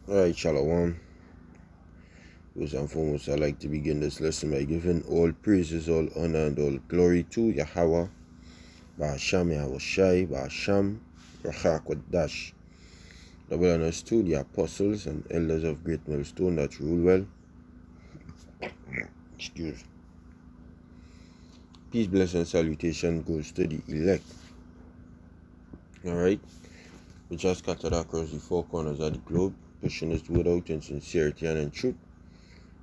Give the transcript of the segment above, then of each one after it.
Alright, Shalom. First and foremost, I'd like to begin this lesson by giving all praises, all honor, and all glory to Yahweh, Ba'asham Yahushai, Ba'asham Rachakwadash. Double honors to the apostles and elders of Great Millstone that rule well. Excuse. Peace, blessing, and salutation goes to the elect. Alright, which are scattered across the four corners of the globe, pushing this word out in sincerity and in truth.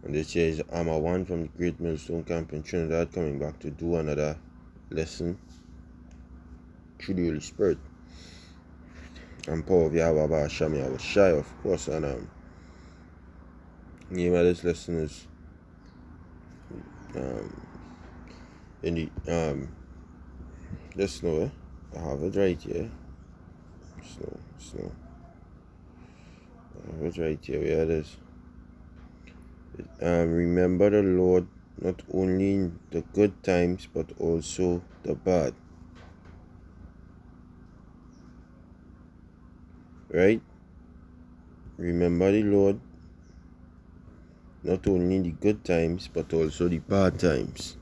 And this here is Amma One from the Great Millstone Camp in Trinidad, coming back to do another lesson through the Holy Spirit and power of Yahweh Ba'asham Yahushai, of course. And the name of this lesson is in the the snow. I have it right here. Snow. I have it right here. Where it is. Remember the Lord not only in the good times but also the bad. Right? Remember the Lord not only in the good times but also the bad times.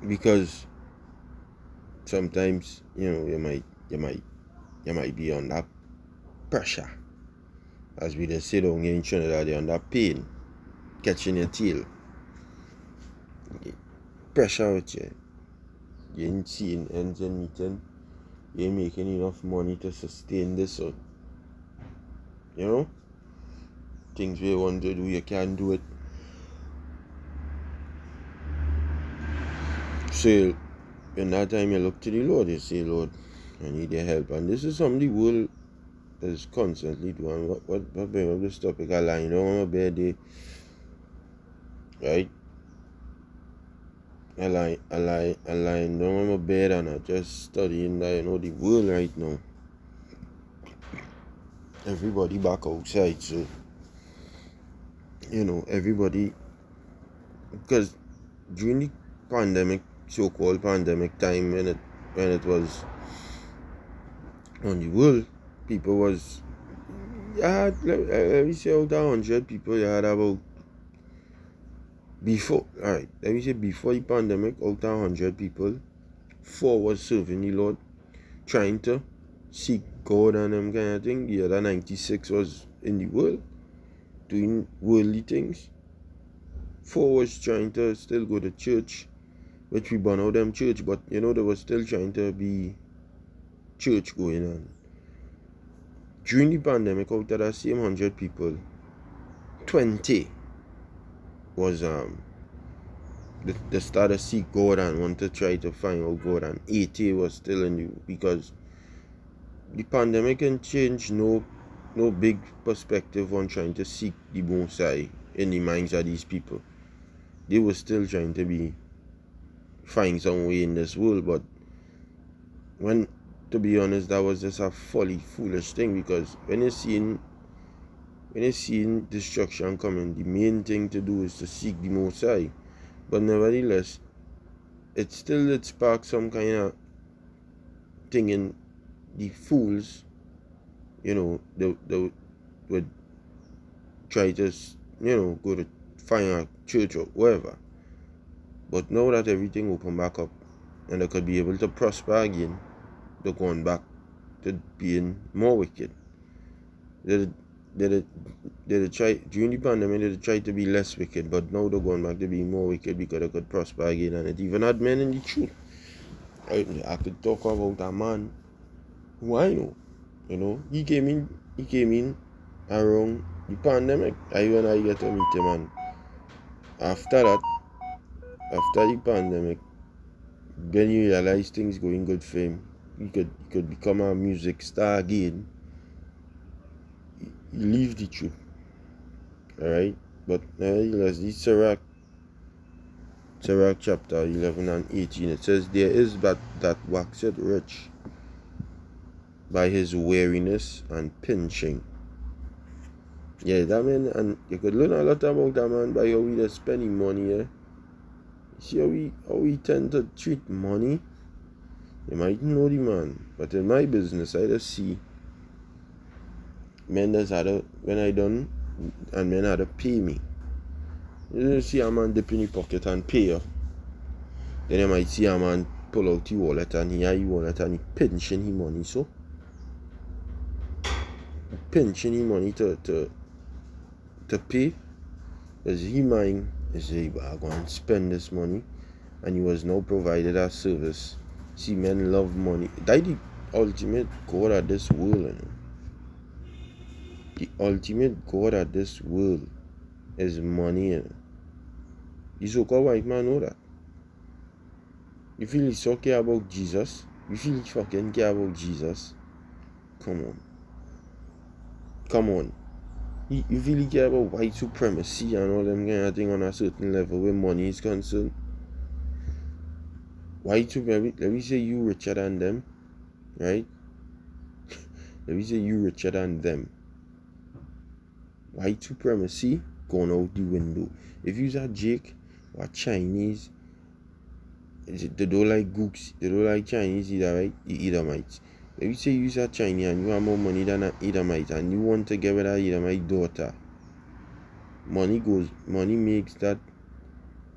Because sometimes, you might be under pressure. As we just say down here in Trinidad, you're under pain, catching your tail. Pressure with you. You ain't seeing ends and meeting. You ain't making enough money to sustain this. So, things we want to do, you can't do it. So, in that time, you look to the Lord. You say, Lord, I need your help. And this is something the world is constantly doing. What bring up this topic? I line down on a bad day. Right? I line down on my bed and I just studying the world right now. Everybody back outside, so everybody, because during the pandemic, so-called pandemic time, when it was on the world, people was, let me say out of 100 people, you had about, before the pandemic, out of 100 people, 4 was serving the Lord, trying to seek God and them kind of thing. The other 96 was in the world, doing worldly things. 4 was trying to still go to church, which we burn out them church, but they was still trying to be church going on. During the pandemic, out of that same 100 people, 20 was they started to seek God and want to try to find out God, and 80 was still in the, because the pandemic can change no big perspective on trying to seek the Most High in the minds of these people. They were still trying to find some way in this world, but to be honest, that was just a foolish thing, because when you're seeing destruction coming, the main thing to do is to seek the Most High. But nevertheless, it sparks some kind of thing in the fools, they would try to, go to find a church or whatever. But now that everything open back up and they could be able to prosper again, they're going back to being more wicked. They try during the pandemic, they tried to be less wicked, but now they're going back to being more wicked because they could prosper again, and it even had men in the truth. I could talk about a man who I know. He came in around the pandemic. I get to meet him, and after the pandemic, when you realize things going good for him, he could become a music star again. He leave the truth. Alright? But nevertheless, this Sirach chapter 11 and 18, it says, there is but that waxeth rich by his weariness and pinching. Yeah, that man, and you could learn a lot about that man by how we just spending money, yeah. See how we tend to treat money. You might know the man, but in my business, I just see men just had to, when I done, and men had to pay me. You don't see a man dip in the pocket and pay you. Then you might see a man pull out the wallet and he have the wallet and he pinching his money, so. Pinching his money to pay. Because he mind is say, I go and spend this money, and he was now provided a service. See, men love money. That's the ultimate God of this world. You know? The ultimate God of this world is money. You know? The so-called white man know that. You feel he so care about Jesus? You feel he fucking care about Jesus? Come on. You feel he care about white supremacy and all them kind of thing on a certain level where money is concerned? White supremacy, let me say you richer than them, right? Let me say you richer than them. White supremacy gone out the window. If you're a Jake or Chinese, they don't like gooks, they don't like Chinese either, right? The Edomites. If you say you're a Chinese and you have more money than an Edomite and you want to get with an Edomite daughter, money makes that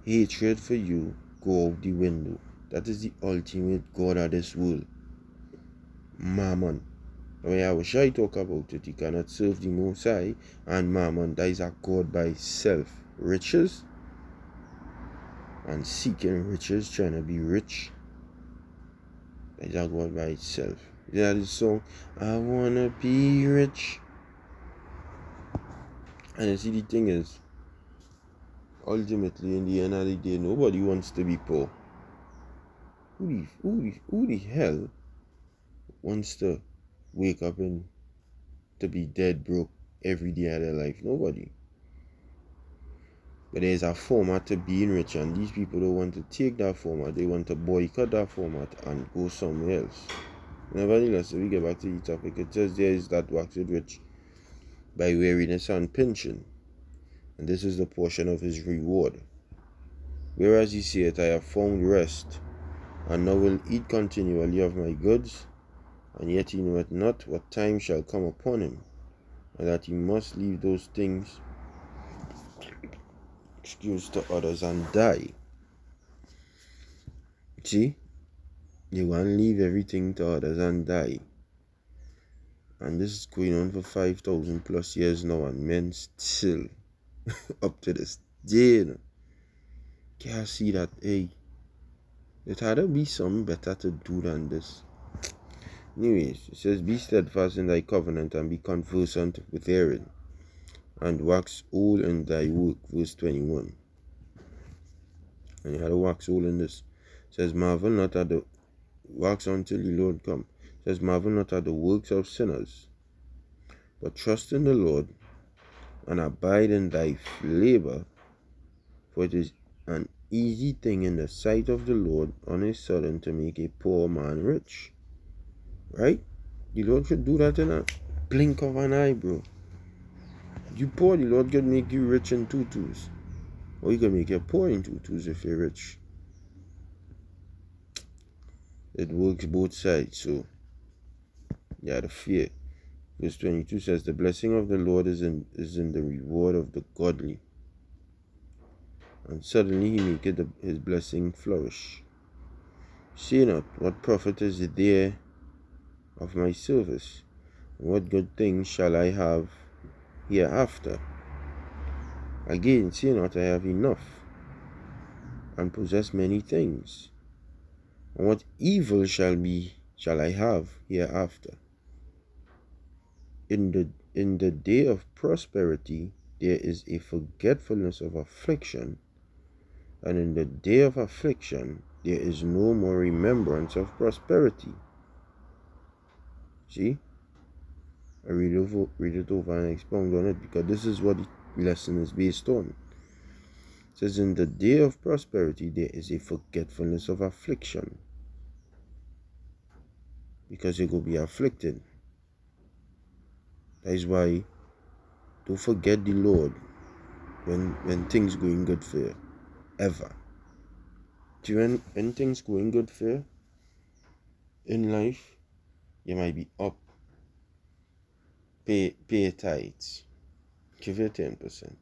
hatred for you go out the window. That is the ultimate God of this world. Mammon. When I wish I talk about it, you cannot serve the Most High and Mammon. That is a God by itself. Riches and seeking riches, trying to be rich. That is a God by itself. That is song, I wanna be rich. And you see, the thing is, ultimately, in the end of the day, nobody wants to be poor. Who the hell wants to wake up and to be dead broke every day of their life? Nobody. But there's a format to being rich, and these people don't want to take that format. They want to boycott that format and go somewhere else. Nevertheless, if we get back to the topic, it says there is that waxeth rich by weariness and pension, and this is the portion of his reward. Whereas he saith, I have found rest, and now will eat continually of my goods, and yet he knoweth not what time shall come upon him, and that he must leave those things to others and die. See? You want to leave everything to others and die. And this is going on for 5,000 plus years now, and men still, up to this day, you know, can't see that, hey, it had to be something better to do than this. Anyways, it says, be steadfast in thy covenant, and be conversant with Aaron, and wax old in thy work. Verse 21. And you had to wax old in this. It says, marvel not at the wax until the Lord come. It says, marvel not at the works of sinners, but trust in the Lord, and abide in thy labor, for it is an easy thing in the sight of the Lord on a sudden to make a poor man rich. Right? The Lord should do that in a blink of an eye, bro. You poor, the Lord could make you rich in 2 twos. Or he can make you poor in 2 twos if you're rich. It works both sides, so you have to fear. Verse 22 says, the blessing of the Lord is in the reward of the godly, and suddenly he maketh his blessing flourish. Say not, what profit is there of my service, and what good things shall I have hereafter? Again, say not, I have enough, and possess many things, and what evil shall I have hereafter? In the day of prosperity there is a forgetfulness of affliction, and in the day of affliction there is no more remembrance of prosperity. See? I read it over and expound on it, because this is what the lesson is based on. It says, in the day of prosperity there is a forgetfulness of affliction, because you will be afflicted. That is why don't forget the Lord when things going good for you, ever. See, when things going good for you in life, you might be up, pay tithes. Give your 10%.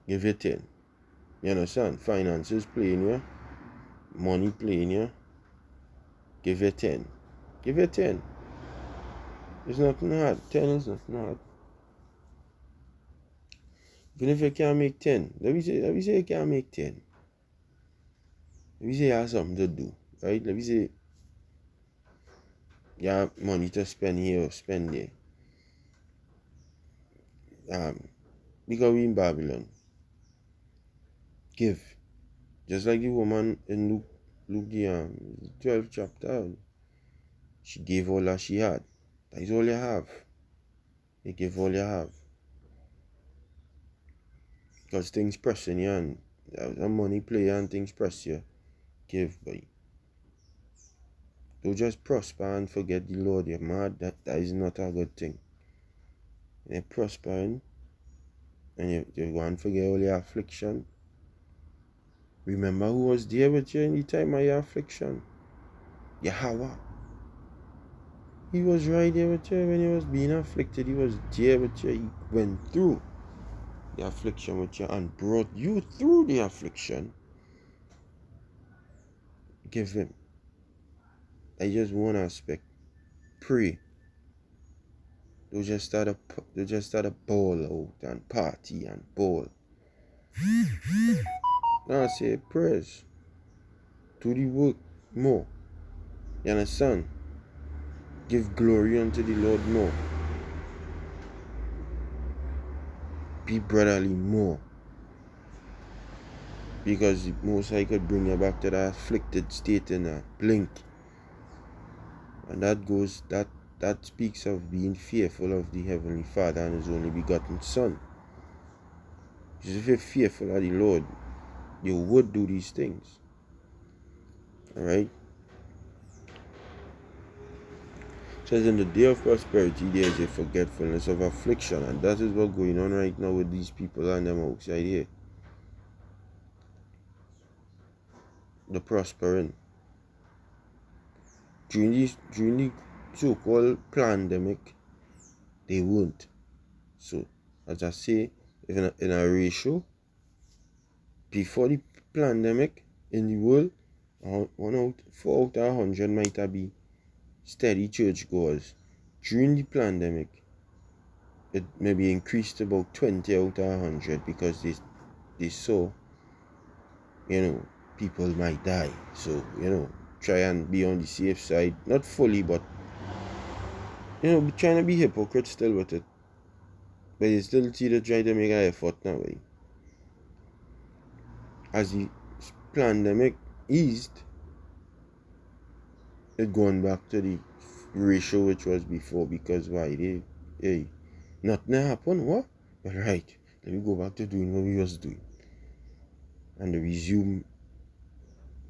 Give your 10. You understand? Finances playing you. Money playing you. Give your 10. Give your 10. It's nothing hard. 10 is nothing hard. Even if you can't make 10, let me say you can't make 10. Let me say you have something to do, right? Let me say you have money to spend here or spend there. Because we in Babylon. Give. Just like the woman in Luke the 12th chapter. She gave all that she had. That is all you have. You give all you have. Because things pressing you and the money play and things press you. Give, boy. Don't just prosper and forget the Lord. You're mad. That is not a good thing. You're prospering and you want to forget all your affliction. Remember who was there with you in the time of your affliction? Yahweh. He was right there with you when you was being afflicted. He was there with you. He went through the affliction with you and brought you through the affliction. Give him. That's just one aspect. Pray. Don't just start a ball out and party and ball. Now I say prayers. Do the work more. You understand? Give glory unto the Lord more. Be brotherly more. Because the Most High could bring you back to that afflicted state in a blink. And that speaks of being fearful of the Heavenly Father and His only begotten Son. Because if you're fearful of the Lord, you would do these things. Alright? It says in the day of prosperity there is a forgetfulness of affliction, and that is what's going on right now with these people and them outside here. The prospering. During the so-called pandemic, they won't. So, as I say, in a ratio, before the pandemic in the world, 4 out of 100 might have been steady churchgoers. During the pandemic, it maybe increased about 20 out of 100 because they saw, people might die. So, try and be on the safe side. Not fully, but, trying to be hypocrite still with it. But you still see to try to make an effort now. Right? As the pandemic eased, it gone back to the ratio which was before. Because why? Nothing happened. What? Right. Let me go back to doing what we was doing. And resume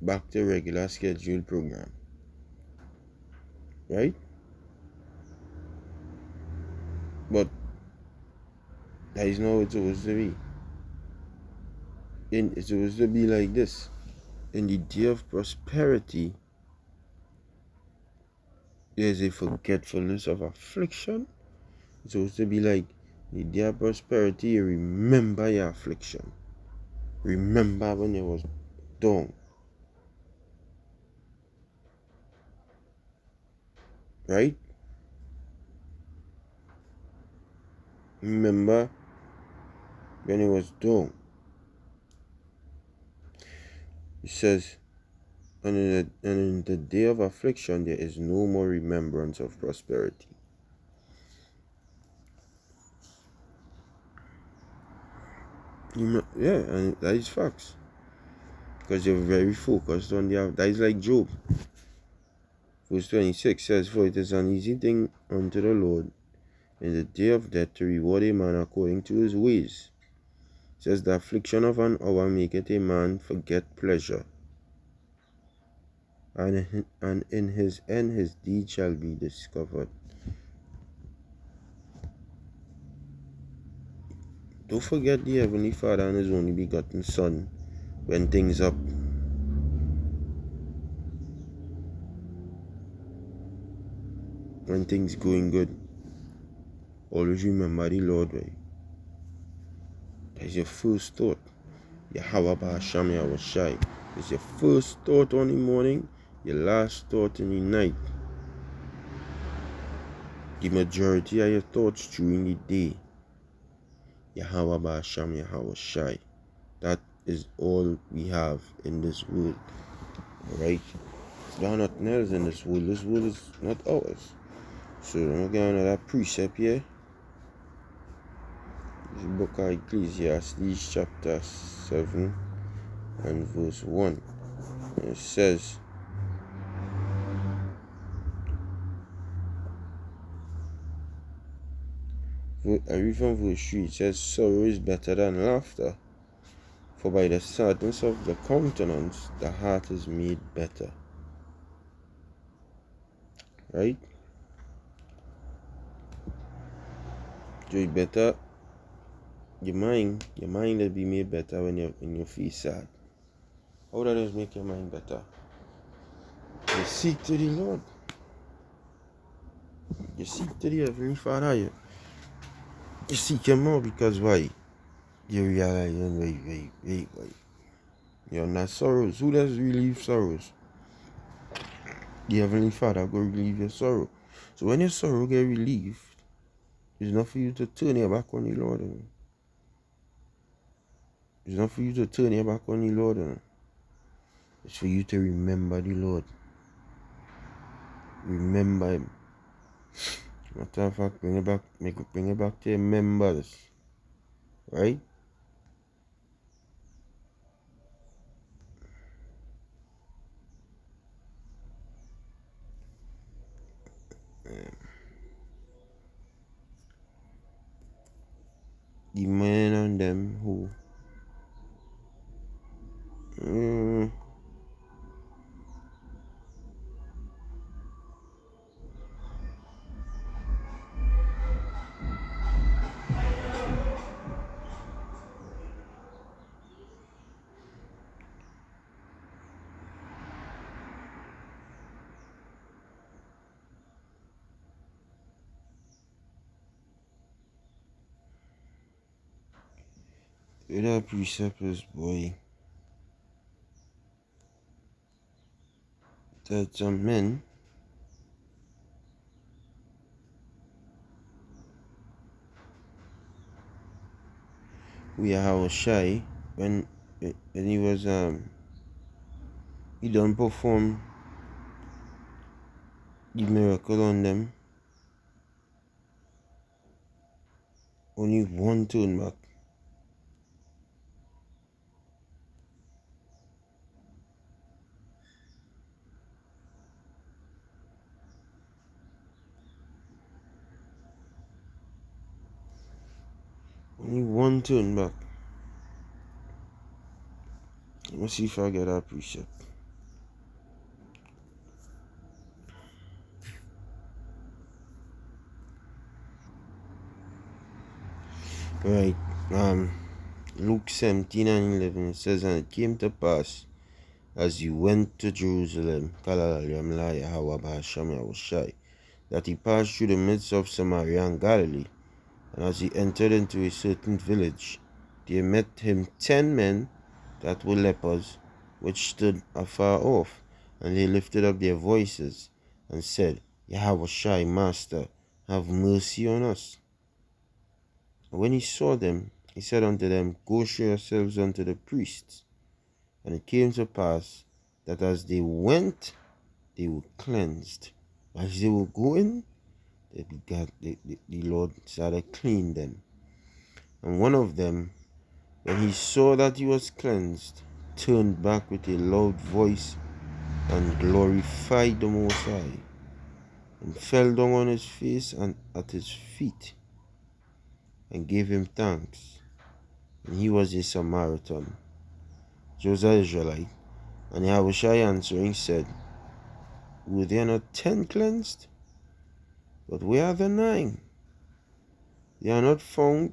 back to regular scheduled program. Right? But that is not what it's supposed to be. It's supposed to be like this. In the day of prosperity, there is a forgetfulness of affliction. It's supposed to be like the day of prosperity, you remember your affliction. Remember when you was down. Right? Remember when it was down. It says, and in the day of affliction, there is no more remembrance of prosperity. And that is facts. Because you're very focused on that is like Job. Verse 26 says, for it is an easy thing unto the Lord in the day of death to reward a man according to his ways. It says, the affliction of an hour maketh a man forget pleasure, and in his end his deed shall be discovered. Don't forget the Heavenly Father and His only begotten Son when things up. When things going good. always remember the Lord, right? That's your first thought. Yahweh Ba'asham Yahweh Shai. It's your first thought on the morning, your last thought in the night. The majority of your thoughts during the day. Yahweh Ba'asham Yahweh Shai. That is all we have in this world. Alright? There's nothing else in this world. This world is not ours. So I'm going to that precept here. This book of Ecclesiastes chapter 7 and verse 1. And it says, I read from verse 3, it says, sorrow is better than laughter, for by the sadness of the countenance the heart is made better. Right? So it better, your mind will be made better when you feel sad. How does make your mind better? You seek to the Lord. You seek to the Heavenly Father. You seek Him more because why? You realize, wait. You're not sorrows. Who does relieve sorrows? The Heavenly Father go relieve your sorrow. So when your sorrow get relieved, it's not for you to turn your back on the Lord. It's not for you to turn your back on the Lord. It's for you to remember the Lord. Remember Him. Matter of fact, bring it back to your members. Right? The men and them who without preceptors, boy, that some men we are shy when he was he done perform the miracle on them. Only one turn back. Only one turn back. Let me see if I get that precept. Right. Luke 17 and 11 it says, and it came to pass as he went to Jerusalem, that he passed through the midst of Samaria and Galilee. And as he entered into a certain village, there met him 10 men that were lepers, which stood afar off, and they lifted up their voices, and said, Yahweh, Master, have mercy on us. And when he saw them, he said unto them, go show yourselves unto the priests. And it came to pass that as they went, they were cleansed. As they were going, the Lord started cleaning them. And one of them, when he saw that he was cleansed, turned back with a loud voice and glorified the Most High, and fell down on his face and at his feet, and gave him thanks. And he was a Samaritan. Joseph Israelite. And Yahushua answering said, were there not 10 cleansed? But where are the 9? They are not found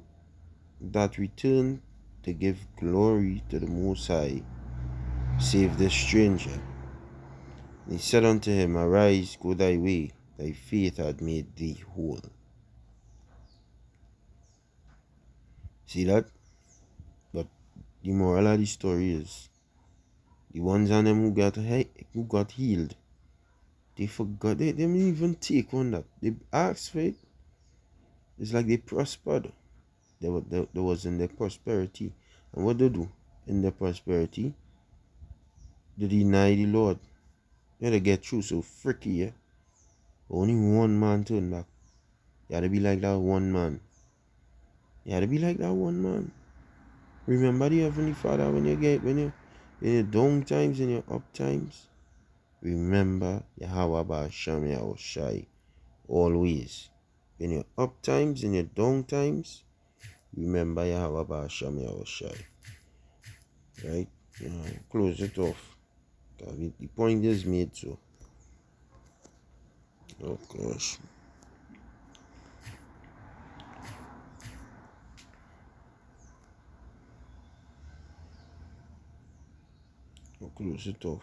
that returned to give glory to the Most High, save the stranger. And he said unto him, arise, go thy way, thy faith hath made thee whole. See that? But the moral of the story is the ones on them who got healed, they forgot, they didn't even take on that. They asked for it. It's like they prospered. They was in their prosperity. And what they do in their prosperity? They deny the Lord. Yeah, they get through so freaky, yeah. Only one man turned back. You had to be like that one man. You had to be like that one man. Remember the Heavenly Father when you're in your down times, in your up times. Remember Yahweh Ba'Shem Yahushai always. In your up times, in your down times, remember Yahweh Ba'Shem Yahushai. Right? Close it off. The point is made, so. Oh gosh. I'll close it off.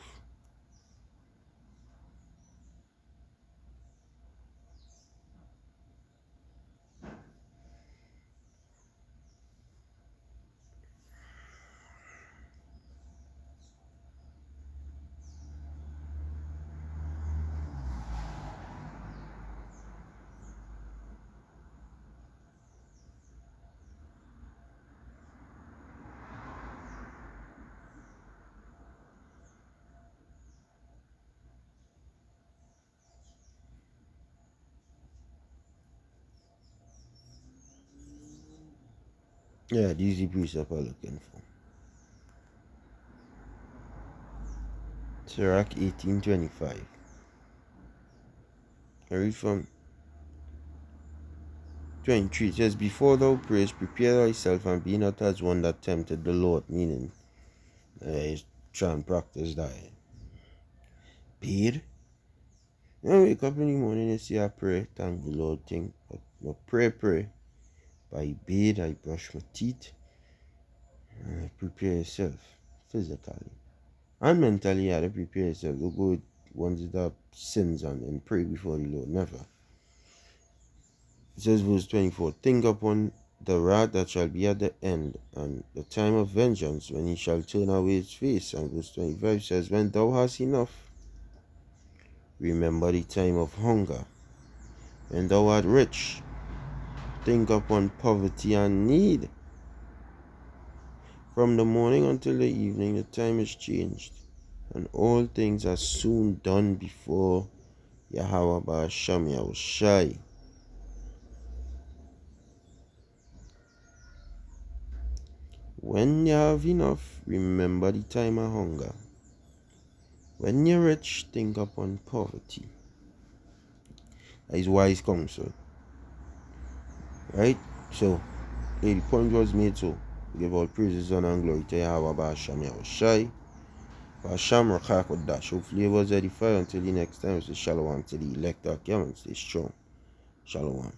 Yeah, these are the precept I'm looking for. Sirach 18:25. I read from 23. It says, before thou prayest, prepare thyself and be not as one that tempted the Lord. Meaning, try and practice that. Paid. You wake up in the morning and say, I pray, thank the Lord thing. But pray. By bed, I brush my teeth. And I prepare yourself physically. And mentally, you have to prepare yourself. Don't go with ones that have sins on and pray before the Lord. Never. It says, verse 24, think upon the wrath that shall be at the end, and the time of vengeance, when he shall turn away his face. And verse 25 says, when thou hast enough, remember the time of hunger. When thou art rich, think upon poverty and need. From the morning until the evening, the time is changed, and all things are soon done before Yahweh Ba'Shem Yahushai. When you have enough, remember the time of hunger. When you're rich, think upon poverty. That is wise counsel. Right? So, the point was made, so give all praises, honor, and glory to Yahweh Ba'Shem Yahushai. Ba'Shem Rakakodash. Hopefully it was edified. Until the next time, say shalom to the elect. Stay strong. Shalom.